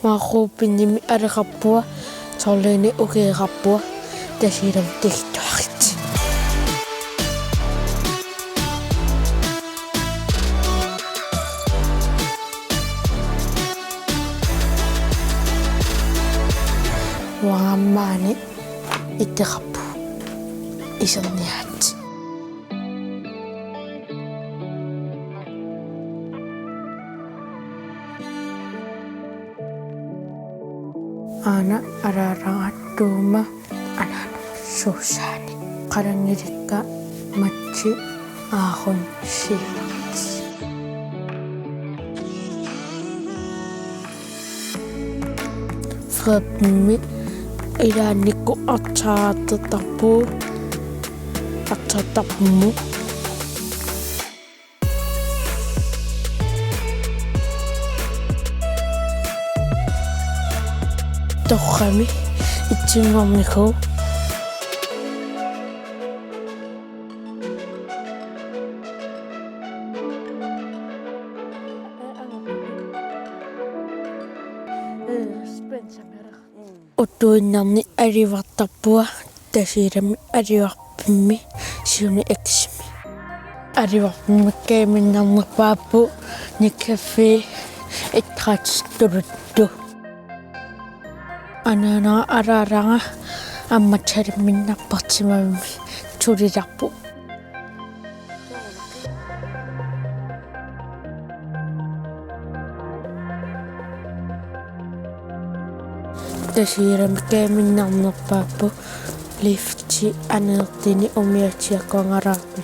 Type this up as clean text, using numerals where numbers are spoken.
Robini areqarpua sorleeni ugeeqarpua tasiilam tigtuarit waammaani itteqarpu iserniaat ana ararangattuuma anan suusaani qarangirikka matsi aahun siimats Robini ilaannikku artaatapmu torrami itsinngorniku utuinnarni alivartarpua tasiilami alivarpimmi siuni eksimi alivarpimmakkaiminnarnerpaappu nikaffi ittratistuluttu anana araranga ammatsalimminnarpartimavimi tulilarpu Tasiilami kaaminnarnerpaappu lifti aneertini umiatiakuangaraappi